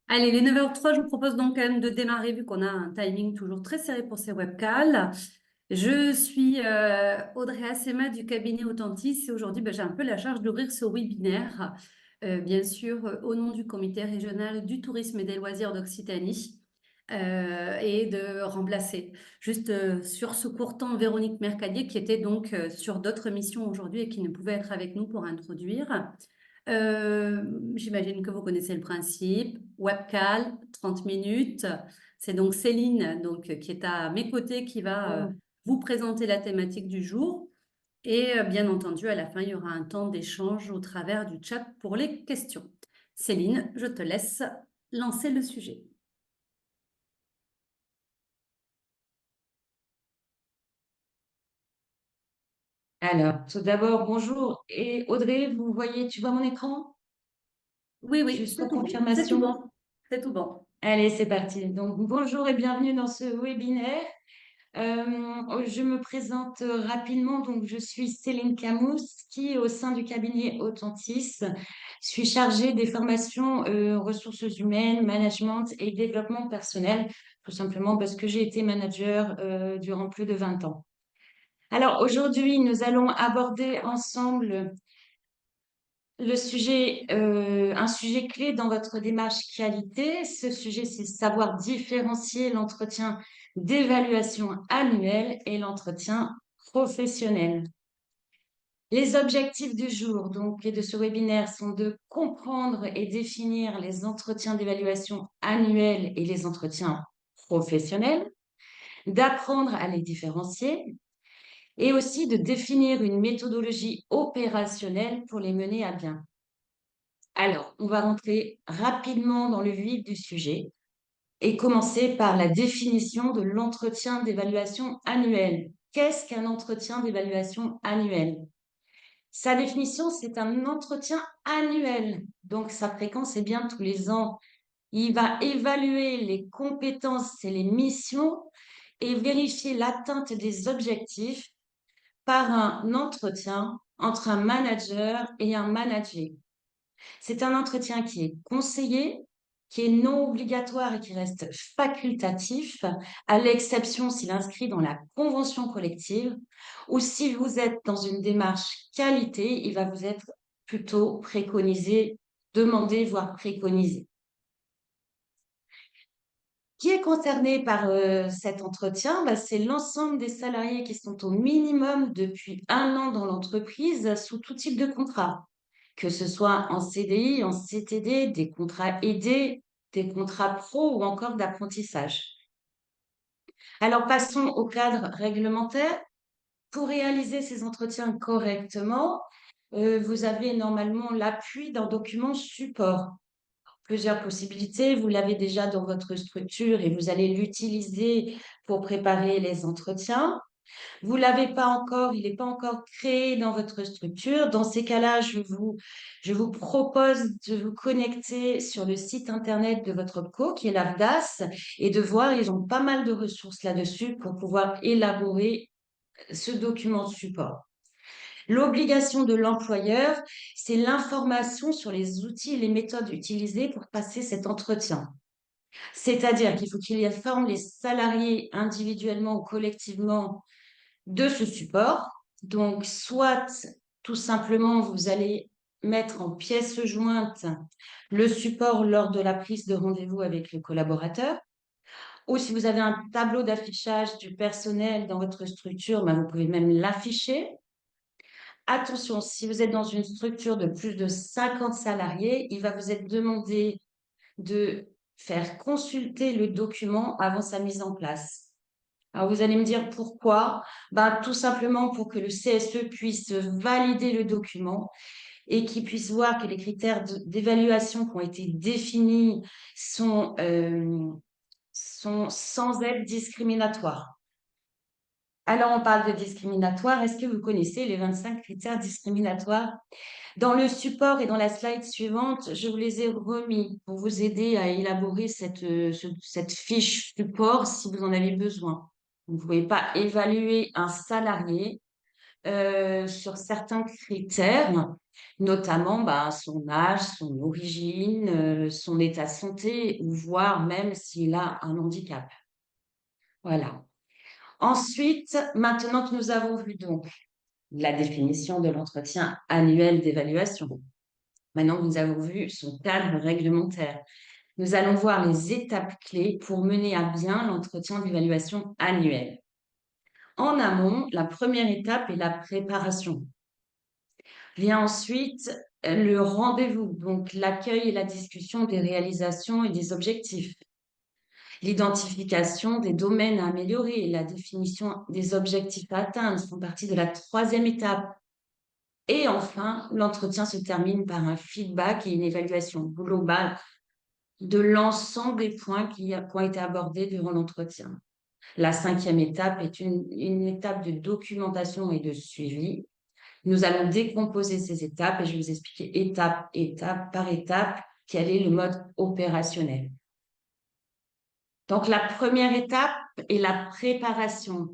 Allez, les 9h03, je vous propose donc quand même de démarrer vu qu'on a un timing toujours très serré pour ces webcals. Je suis Audrey Assema du cabinet Authentice et aujourd'hui, j'ai un peu la charge d'ouvrir ce webinaire, bien sûr, au nom du comité régional du tourisme et des loisirs d'Occitanie et de remplacer juste sur ce court temps Véronique Mercadier qui était donc sur d'autres missions aujourd'hui et qui ne pouvait être avec nous pour introduire. J'imagine que vous connaissez le principe. Webcall, 30 minutes. C'est donc Céline qui est à mes côtés qui va vous présenter la thématique du jour. Et bien entendu, à la fin, il y aura un temps d'échange au travers du chat pour les questions. Céline, je te laisse lancer le sujet. Alors, tout d'abord, bonjour. Et Audrey, tu vois mon écran? Oui, oui, Juste c'est pour tout bon. C'est tout confirmation. bon. C'est tout bon. Allez, c'est parti. Donc, bonjour et bienvenue dans ce webinaire. Je me présente rapidement. Donc, je suis Céline Camous, qui, au sein du cabinet Authentice, suis chargée des formations ressources humaines, management et développement personnel, tout simplement parce que j'ai été manager durant plus de 20 ans. Alors, aujourd'hui, nous allons aborder ensemble un sujet clé dans votre démarche qualité. Ce sujet, c'est savoir différencier l'entretien d'évaluation annuelle et l'entretien professionnel. Les objectifs du jour, donc, et de ce webinaire sont de comprendre et définir les entretiens d'évaluation annuels et les entretiens professionnels, d'apprendre à les différencier et aussi de définir une méthodologie opérationnelle pour les mener à bien. Alors, on va rentrer rapidement dans le vif du sujet et commencer par la définition de l'entretien d'évaluation annuel. Qu'est-ce qu'un entretien d'évaluation annuel? Sa définition, c'est un entretien annuel. Donc, sa fréquence est bien tous les ans. Il va évaluer les compétences et les missions et vérifier l'atteinte des objectifs par un entretien entre un manager et un manager. C'est un entretien qui est conseillé, qui est non obligatoire et qui reste facultatif, à l'exception s'il inscrit dans la convention collective ou si vous êtes dans une démarche qualité, il va vous être plutôt préconisé, demandé, voire préconisé. Qui est concerné par cet entretien? C'est l'ensemble des salariés qui sont au minimum depuis 1 an dans l'entreprise sous tout type de contrat, que ce soit en CDI, en CTD, des contrats aidés, des contrats pro ou encore d'apprentissage. Alors passons au cadre réglementaire. Pour réaliser ces entretiens correctement, vous avez normalement l'appui d'un document support. Plusieurs possibilités. Vous l'avez déjà dans votre structure et vous allez l'utiliser pour préparer les entretiens. Vous l'avez pas encore, il n'est pas encore créé dans votre structure. Dans ces cas-là, je vous propose de vous connecter sur le site internet de votre OPCO, qui est l'AFDAS, et de voir, ils ont pas mal de ressources là-dessus pour pouvoir élaborer ce document de support. L'obligation de l'employeur, c'est l'information sur les outils et les méthodes utilisées pour passer cet entretien. C'est-à-dire qu'il faut qu'il informe les salariés individuellement ou collectivement de ce support. Donc, soit tout simplement, vous allez mettre en pièce jointe le support lors de la prise de rendez-vous avec le collaborateur. Ou si vous avez un tableau d'affichage du personnel dans votre structure, vous pouvez même l'afficher. Attention, si vous êtes dans une structure de plus de 50 salariés, il va vous être demandé de faire consulter le document avant sa mise en place. Alors, vous allez me dire pourquoi? Tout simplement pour que le CSE puisse valider le document et qu'il puisse voir que les critères d'évaluation qui ont été définis sont sans être discriminatoires. Alors, on parle de discriminatoire. Est-ce que vous connaissez les 25 critères discriminatoires? Dans le support et dans la slide suivante, je vous les ai remis pour vous aider à élaborer cette fiche support si vous en avez besoin. Vous ne pouvez pas évaluer un salarié sur certains critères, notamment son âge, son origine, son état de santé ou voire même s'il a un handicap. Voilà. Ensuite, maintenant que nous avons vu donc la définition de l'entretien annuel d'évaluation, maintenant que nous avons vu son cadre réglementaire, nous allons voir les étapes clés pour mener à bien l'entretien d'évaluation annuel. En amont, la première étape est la préparation. Vient ensuite le rendez-vous, donc l'accueil et la discussion des réalisations et des objectifs. L'identification des domaines à améliorer et la définition des objectifs à atteindre font partie de la troisième étape. Et enfin, l'entretien se termine par un feedback et une évaluation globale de l'ensemble des points qui ont été abordés durant l'entretien. La cinquième étape est une étape de documentation et de suivi. Nous allons décomposer ces étapes et je vais vous expliquer étape par étape quel est le mode opérationnel. Donc, la première étape est la préparation.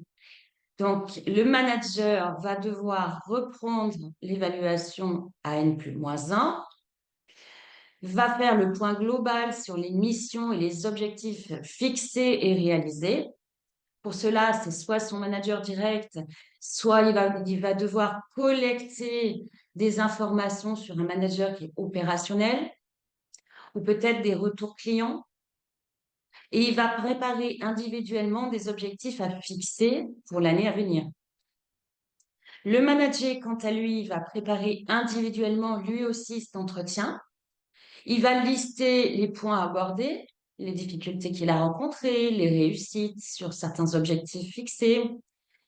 Donc, le manager va devoir reprendre l'évaluation à N+-1, va faire le point global sur les missions et les objectifs fixés et réalisés. Pour cela, c'est soit son manager direct, soit il va devoir collecter des informations sur un manager qui est opérationnel, ou peut-être des retours clients. Et il va préparer individuellement des objectifs à fixer pour l'année à venir. Le manager, quant à lui, va préparer individuellement lui aussi cet entretien. Il va lister les points abordés, les difficultés qu'il a rencontrées, les réussites sur certains objectifs fixés,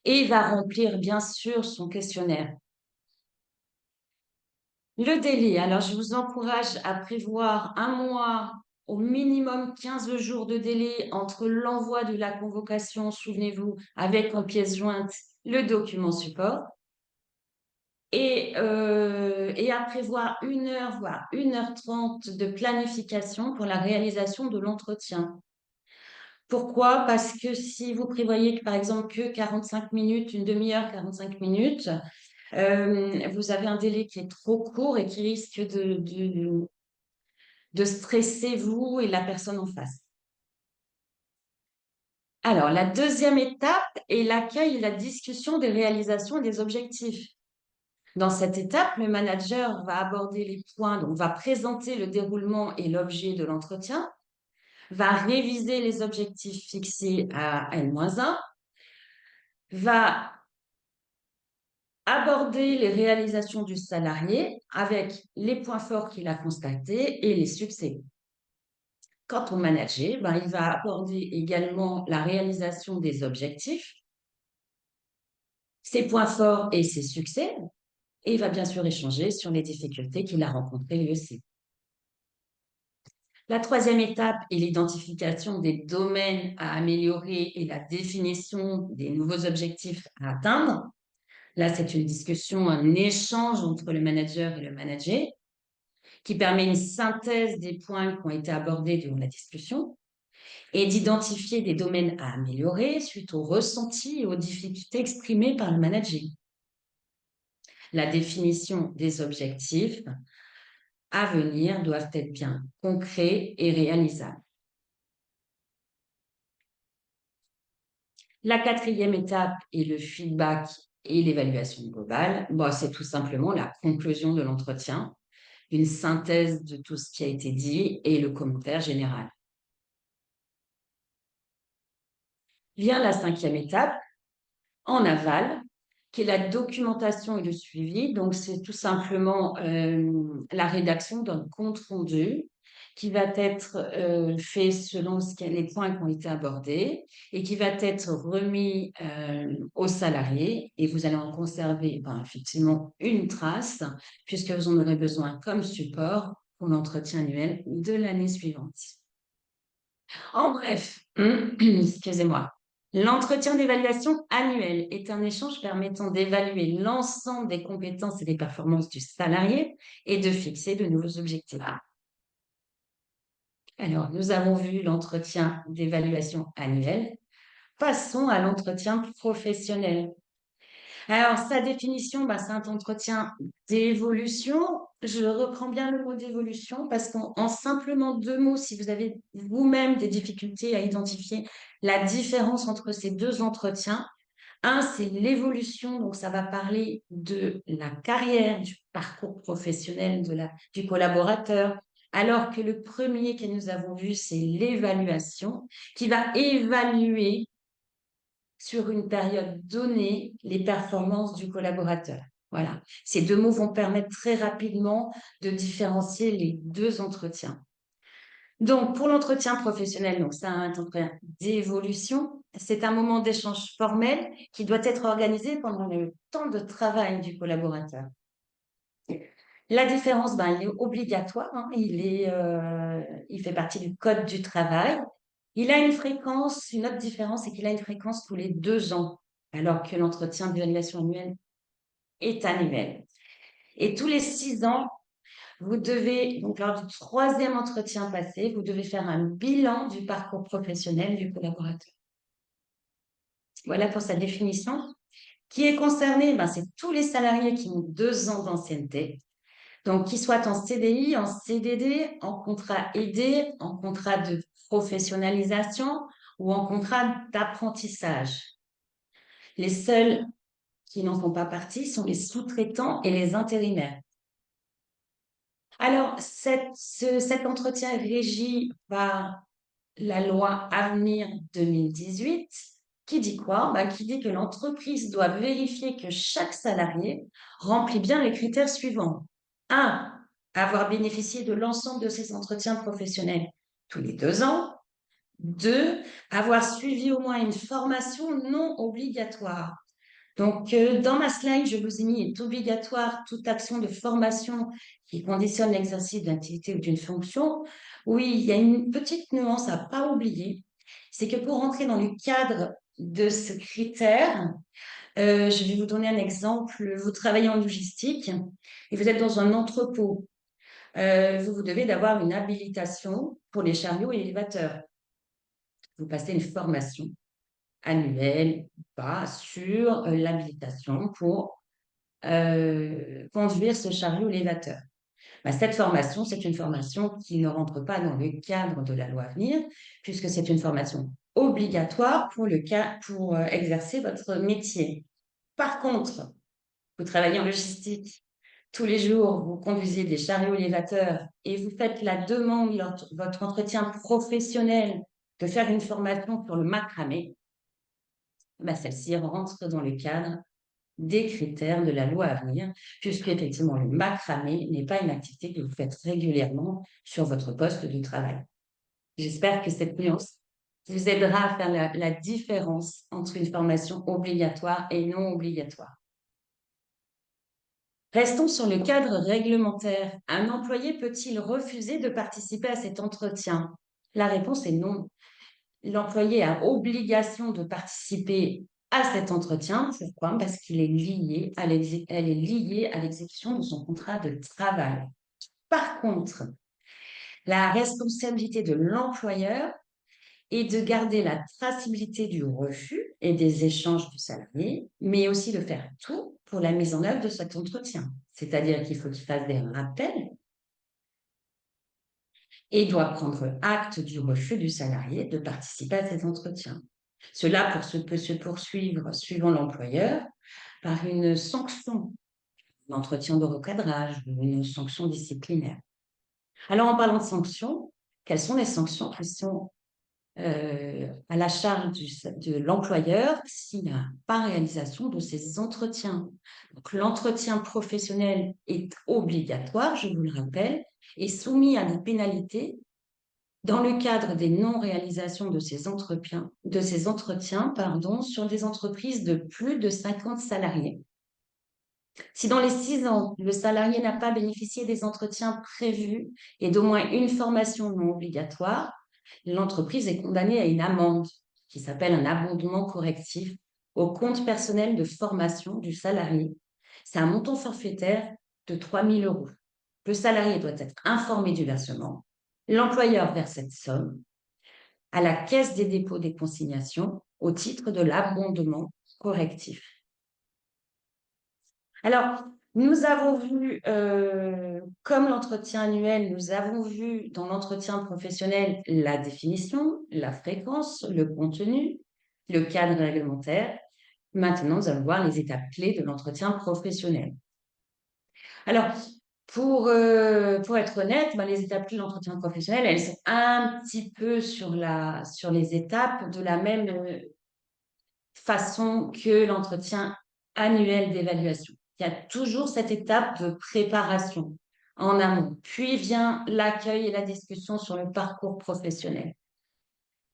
et il va remplir bien sûr son questionnaire. Le délai, alors je vous encourage à prévoir un mois, au minimum 15 jours de délai entre l'envoi de la convocation, souvenez-vous, avec en pièce jointe le document support, et à prévoir 1 heure, voire 1 h 30 de planification pour la réalisation de l'entretien. Pourquoi? Parce que si vous prévoyez que, par exemple, que 45 minutes, une demi-heure, 45 minutes, vous avez un délai qui est trop court et qui risque de stresser vous et la personne en face. Alors, la deuxième étape est l'accueil et la discussion des réalisations et des objectifs. Dans cette étape, le manager va aborder les points, donc va présenter le déroulement et l'objet de l'entretien, va réviser les objectifs fixés à N-1, va aborder les réalisations du salarié avec les points forts qu'il a constatés et les succès. Quant au manager, il va aborder également la réalisation des objectifs, ses points forts et ses succès, et il va bien sûr échanger sur les difficultés qu'il a rencontrées lui aussi. La troisième étape est l'identification des domaines à améliorer et la définition des nouveaux objectifs à atteindre. Là, c'est une discussion, un échange entre le manager et le manager qui permet une synthèse des points qui ont été abordés durant la discussion et d'identifier des domaines à améliorer suite aux ressentis et aux difficultés exprimées par le manager. La définition des objectifs à venir doivent être bien concrets et réalisables. La quatrième étape est le feedback et l'évaluation globale. C'est tout simplement la conclusion de l'entretien, une synthèse de tout ce qui a été dit et le commentaire général. Vient la cinquième étape, en aval, qui est la documentation et le suivi. Donc, c'est tout simplement la rédaction d'un compte rendu qui va être fait selon les points qui ont été abordés et qui va être remis aux salariés. Et vous allez en conserver effectivement une trace puisque vous en aurez besoin comme support pour l'entretien annuel de l'année suivante. En bref, excusez-moi. L'entretien d'évaluation annuel est un échange permettant d'évaluer l'ensemble des compétences et des performances du salarié et de fixer de nouveaux objectifs. Alors, nous avons vu l'entretien d'évaluation annuel. Passons à l'entretien professionnel. Alors, sa définition, c'est un entretien d'évolution. Je reprends bien le mot d'évolution parce qu'en simplement 2 mots, si vous avez vous-même des difficultés à identifier la différence entre ces 2 entretiens, un, c'est l'évolution, donc ça va parler de la carrière, du parcours professionnel du collaborateur, alors que le premier que nous avons vu, c'est l'évaluation, qui va évaluer sur une période donnée les performances du collaborateur. Voilà. Ces 2 mots vont permettre très rapidement de différencier les 2 entretiens. Donc, pour l'entretien professionnel, donc c'est un entretien d'évolution. C'est un moment d'échange formel qui doit être organisé pendant le temps de travail du collaborateur. La différence, il est obligatoire, hein. Il fait partie du code du travail. Il a une fréquence, une autre différence, c'est qu'il a une fréquence tous les 2 ans, alors que l'entretien d'évaluation annuelle est annuel. Et tous les 6 ans, vous devez, donc lors du troisième entretien passé, vous devez faire un bilan du parcours professionnel du collaborateur. Voilà pour sa définition. Qui est concerné? C'est tous les salariés qui ont 2 ans d'ancienneté. Donc, qu'ils soient en CDI, en CDD, en contrat aidé, en contrat de professionnalisation ou en contrat d'apprentissage. Les seuls qui n'en font pas partie sont les sous-traitants et les intérimaires. Alors, cet entretien est régi par la loi Avenir 2018, qui dit quoi? Qui dit que l'entreprise doit vérifier que chaque salarié remplit bien les critères suivants. Un, avoir bénéficié de l'ensemble de ses entretiens professionnels tous les 2 ans. Deux, avoir suivi au moins une formation non obligatoire. Donc, dans ma slide, je vous ai mis est obligatoire toute action de formation qui conditionne l'exercice d'une activité ou d'une fonction. Oui, il y a une petite nuance à pas oublier, c'est que pour rentrer dans le cadre de ce critère, je vais vous donner un exemple. Vous travaillez en logistique et vous êtes dans un entrepôt. Vous devez d'avoir une habilitation pour les chariots et élévateurs. Vous passez une formation annuelle ou pas sur l'habilitation pour conduire ce chariot élévateur. Cette formation, c'est une formation qui ne rentre pas dans le cadre de la loi à venir, puisque c'est une formation obligatoire pour exercer votre métier. Par contre, vous travaillez en logistique, tous les jours, vous conduisez des chariots élévateurs et vous faites la demande lors de votre entretien professionnel de faire une formation sur le macramé, celle-ci rentre dans le cadre des critères de la loi à venir, puisque effectivement le macramé n'est pas une activité que vous faites régulièrement sur votre poste de travail. J'espère que cette nuance vous aidera à faire la différence entre une formation obligatoire et non obligatoire. Restons sur le cadre réglementaire. Un employé peut-il refuser de participer à cet entretien? La réponse est non. L'employé a obligation de participer à cet entretien. Pourquoi? Parce qu'il est lié elle est liée à l'exécution de son contrat de travail. Par contre, la responsabilité de l'employeur est de garder la traçabilité du refus et des échanges du salarié, mais aussi de faire tout pour la mise en œuvre de cet entretien. C'est-à-dire qu'il faut qu'il fasse des rappels et doit prendre acte du refus du salarié de participer à ces entretiens. Cela peut se poursuivre, suivant l'employeur, par une sanction, un entretien de recadrage ou une sanction disciplinaire. Alors, en parlant de sanctions, quelles sont les sanctions qui sont à la charge de l'employeur s'il n'y a pas réalisation de ces entretiens? Donc, l'entretien professionnel est obligatoire, je vous le rappelle, et soumis à des pénalités dans le cadre des non-réalisations de ces entretiens, sur des entreprises de plus de 50 salariés. Si dans les 6 ans, le salarié n'a pas bénéficié des entretiens prévus et d'au moins une formation non obligatoire, l'entreprise est condamnée à une amende qui s'appelle un abondement correctif au compte personnel de formation du salarié. C'est un montant forfaitaire de 3 000 euros. Le salarié doit être informé du versement. L'employeur verse cette somme à la Caisse des dépôts et consignations au titre de l'abondement correctif. Alors, nous avons vu, comme l'entretien annuel, nous avons vu dans l'entretien professionnel la définition, la fréquence, le contenu, le cadre réglementaire. Maintenant, nous allons voir les étapes clés de l'entretien professionnel. Alors, pour être honnête, ben, les étapes clés de l'entretien professionnel, elles sont un petit peu sur les étapes de la même façon que l'entretien annuel d'évaluation. Il y a toujours cette étape de préparation en amont. Puis vient l'accueil et la discussion sur le parcours professionnel.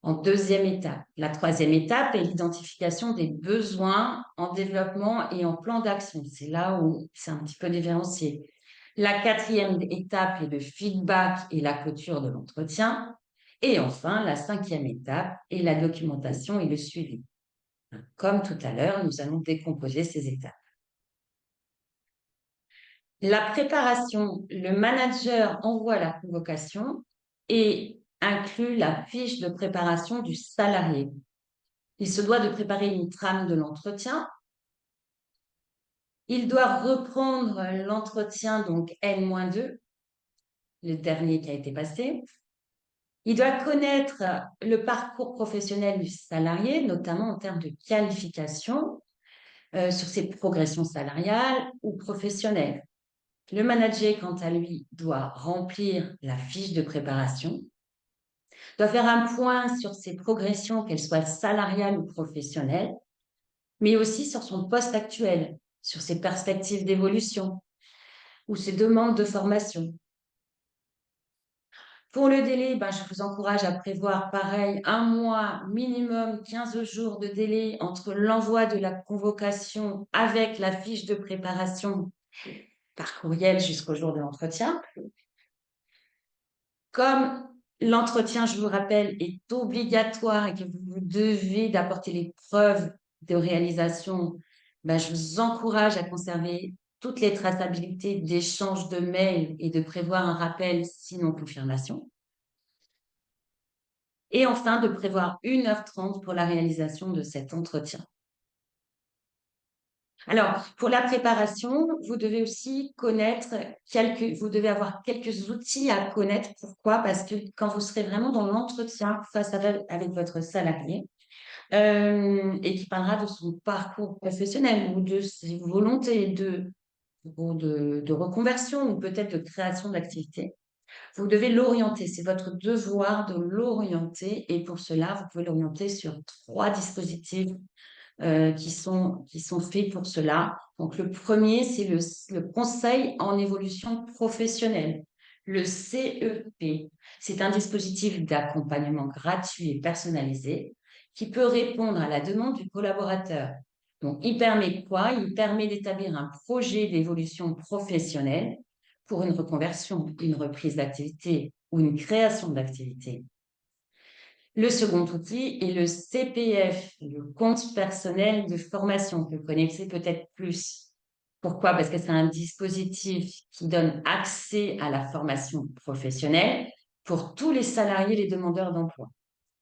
En deuxième étape. La troisième étape est l'identification des besoins en développement et en plan d'action. C'est là où c'est un petit peu différencié. La quatrième étape est le feedback et la clôture de l'entretien. Et enfin, la cinquième étape est la documentation et le suivi. Comme tout à l'heure, nous allons décomposer ces étapes. La préparation, le manager envoie la convocation et inclut la fiche de préparation du salarié. Il se doit de préparer une trame de l'entretien. Il doit reprendre l'entretien, donc N-2, le dernier qui a été passé. Il doit connaître le parcours professionnel du salarié, notamment en termes de qualification, sur ses progressions salariales ou professionnelles. Le manager, quant à lui, doit remplir la fiche de préparation, doit faire un point sur ses progressions, qu'elles soient salariales ou professionnelles, mais aussi sur son poste actuel, sur ses perspectives d'évolution ou ses demandes de formation. Pour le délai, ben, je vous encourage à prévoir pareil, un mois, minimum 15 jours de délai entre l'envoi de la convocation avec la fiche de préparation par courriel jusqu'au jour de l'entretien. Comme l'entretien, je vous rappelle, est obligatoire et que vous devez d'apporter les preuves de réalisation, ben, je vous encourage à conserver toutes les traçabilités d'échange de mails et de prévoir un rappel sinon confirmation. Et enfin, de prévoir 1h30 pour la réalisation de cet entretien. Alors, pour la préparation, vous devez aussi vous devez avoir quelques outils à connaître. Pourquoi? Parce que quand vous serez vraiment dans l'entretien avec votre salarié, et qui parlera de son parcours professionnel ou de ses volontés de reconversion ou peut-être de création d'activité, vous devez l'orienter. C'est votre devoir de l'orienter et pour cela, vous pouvez l'orienter sur 3 dispositifs qui sont faits pour cela. Donc, le premier, c'est le conseil en évolution professionnelle, le CEP. C'est un dispositif d'accompagnement gratuit et personnalisé qui peut répondre à la demande du collaborateur. Donc, il permet quoi? Il permet d'établir un projet d'évolution professionnelle pour une reconversion, une reprise d'activité ou une création d'activité. Le second outil est le CPF, le compte personnel de formation, que vous connaissez peut-être plus. Pourquoi? Parce que c'est un dispositif qui donne accès à la formation professionnelle pour tous les salariés et les demandeurs d'emploi.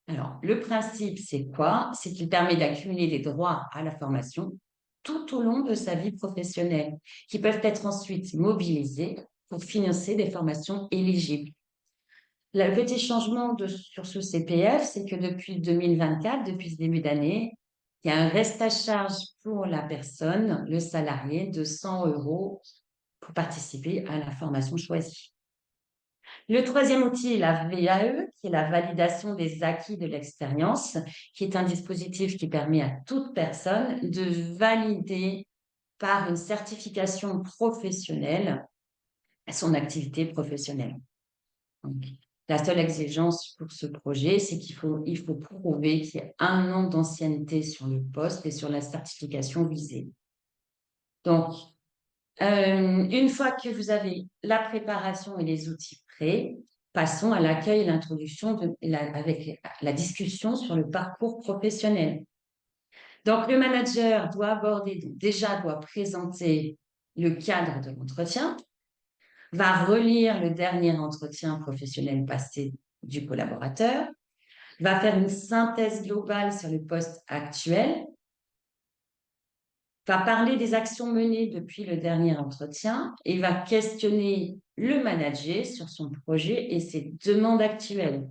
Alors, le principe, c'est quoi? C'est qu'il permet d'accumuler des droits à la formation tout au long de sa vie professionnelle, qui peuvent être ensuite mobilisés pour financer des formations éligibles. Le petit changement sur ce CPF, c'est que depuis 2024, depuis ce début d'année, il y a un reste à charge pour la personne, le salarié, de 100 € pour participer à la formation choisie. Le troisième outil est la VAE, qui est la validation des acquis de l'expérience, qui est un dispositif qui permet à toute personne de valider par une certification professionnelle son activité professionnelle. Donc, la seule exigence pour ce projet, c'est il faut prouver qu'il y a 1 an d'ancienneté sur le poste et sur la certification visée. Donc, une fois que vous avez la préparation et les outils prêts, passons à l'accueil et l'introduction avec la discussion sur le parcours professionnel. Donc, le manager doit présenter le cadre de l'entretien, va relire le dernier entretien professionnel passé du collaborateur, va faire une synthèse globale sur le poste actuel, va parler des actions menées depuis le dernier entretien et va questionner le manager sur son projet et ses demandes actuelles.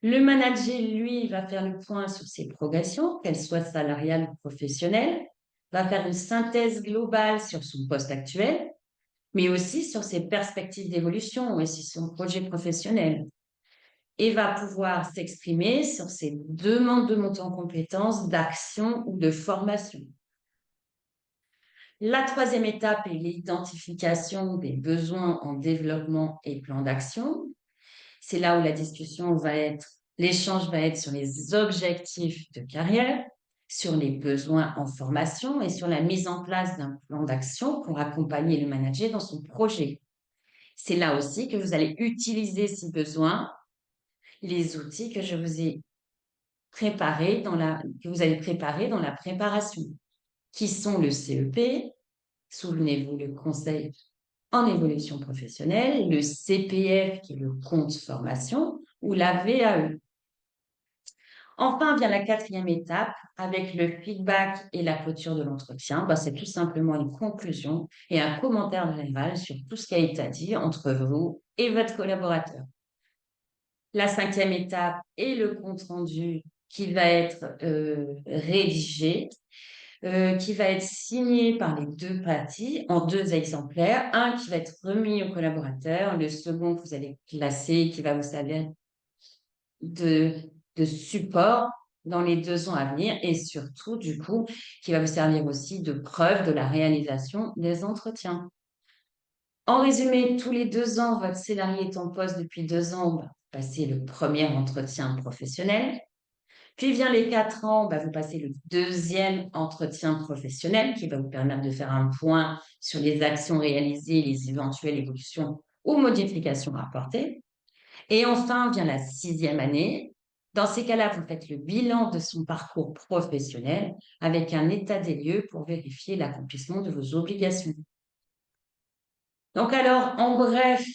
Le manager, lui, va faire le point sur ses progressions, qu'elles soient salariales ou professionnelles, va faire une synthèse globale sur son poste actuel, mais aussi sur ses perspectives d'évolution et sur son projet professionnel, et va pouvoir s'exprimer sur ses demandes de montée en compétences, d'action ou de formation. La troisième étape est l'identification des besoins en développement et plan d'action. C'est là où l'échange va être sur les objectifs de carrière, sur les besoins en formation et sur la mise en place d'un plan d'action pour accompagner le manager dans son projet. C'est là aussi que vous allez utiliser, si besoin, les outils que je vous ai que vous avez préparés dans la préparation, qui sont le CEP, souvenez-vous, le Conseil en évolution professionnelle, le CPF, qui est le compte formation, ou la VAE. Enfin vient la quatrième étape avec le feedback et la clôture de l'entretien. C'est tout simplement une conclusion et un commentaire général sur tout ce qui a été dit entre vous et votre collaborateur. La cinquième étape est le compte-rendu qui va être rédigé, qui va être signé par les deux parties en 2 exemplaires. Un qui va être remis au collaborateur, le second que vous allez classer, qui va vous servir de support dans les 2 ans à venir et surtout, du coup, qui va vous servir aussi de preuve de la réalisation des entretiens. En résumé, tous les 2 ans, votre salarié est en poste depuis 2 ans, vous passez le premier entretien professionnel. Puis vient les 4 ans, vous passez le deuxième entretien professionnel qui va vous permettre de faire un point sur les actions réalisées, les éventuelles évolutions ou modifications apportées. Et enfin vient la 6e année. Dans ces cas-là, vous faites le bilan de son parcours professionnel avec un état des lieux pour vérifier l'accomplissement de vos obligations. Donc alors, en bref,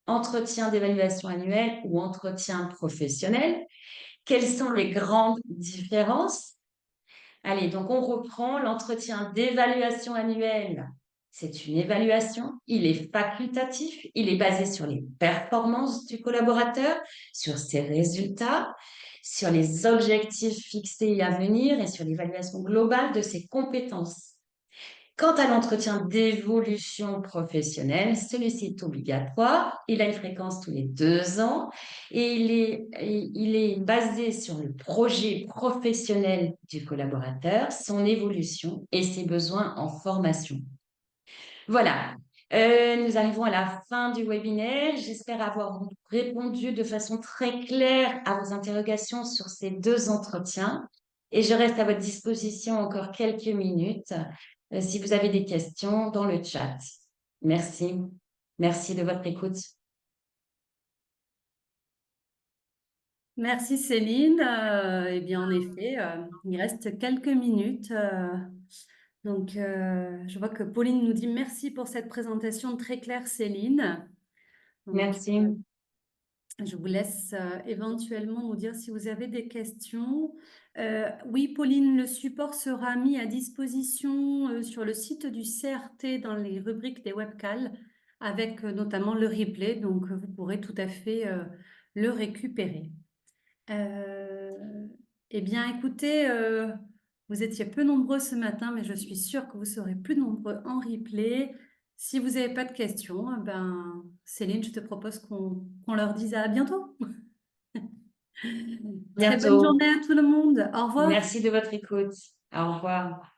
entretien d'évaluation annuelle ou entretien professionnel, quelles sont les grandes différences? Allez, donc on reprend l'entretien d'évaluation annuelle. C'est une évaluation, il est facultatif, il est basé sur les performances du collaborateur, sur ses résultats, sur les objectifs fixés à venir et sur l'évaluation globale de ses compétences. Quant à l'entretien d'évolution professionnelle, celui-ci est obligatoire. Il a une fréquence tous les 2 ans et il est basé sur le projet professionnel du collaborateur, son évolution et ses besoins en formation. Voilà, nous arrivons à la fin du webinaire. J'espère avoir répondu de façon très claire à vos interrogations sur ces 2 entretiens et je reste à votre disposition encore quelques minutes si vous avez des questions dans le chat. Merci. Merci de votre écoute. Merci Céline. Eh bien, en effet, il reste quelques minutes. Donc, je vois que Pauline nous dit merci pour cette présentation très claire, Céline. Donc, Merci. je vous laisse éventuellement nous dire si vous avez des questions. Oui, Pauline, le support sera mis à disposition sur le site du CRT dans les rubriques des webcals avec notamment le replay. Donc, vous pourrez tout à fait le récupérer. Eh bien, écoutez, vous étiez peu nombreux ce matin, mais je suis sûre que vous serez plus nombreux en replay. Si vous n'avez pas de questions, Céline, je te propose qu'on leur dise à bientôt. Très bonne Bientôt. journée à tout le monde. Au revoir. Merci de votre écoute. Au revoir.